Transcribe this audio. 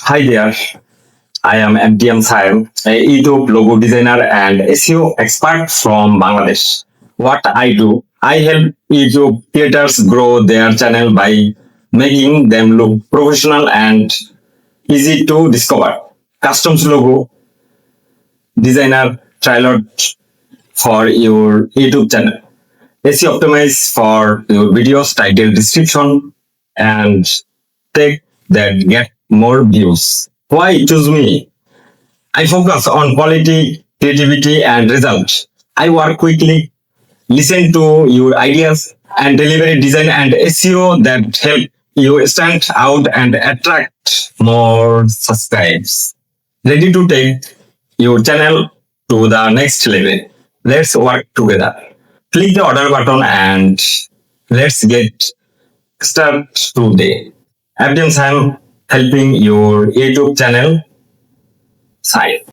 Hi there, I am MTM Saim, a YouTube logo designer and SEO expert from Bangladesh. What I do, I help YouTube creators grow their channel by making them look professional and easy to discover. Customs logo designer tailored for your YouTube channel. SEO optimize for your videos, title, description, and tag that get more views. Why choose me? I focus on quality, creativity, and results. I work quickly, listen to your ideas, and deliver a design and SEO that help you stand out and attract more subscribes. Ready to take your channel to the next level. Let's work together. Click the order button and let's get started today. Abdul Sam helping your YouTube channel site.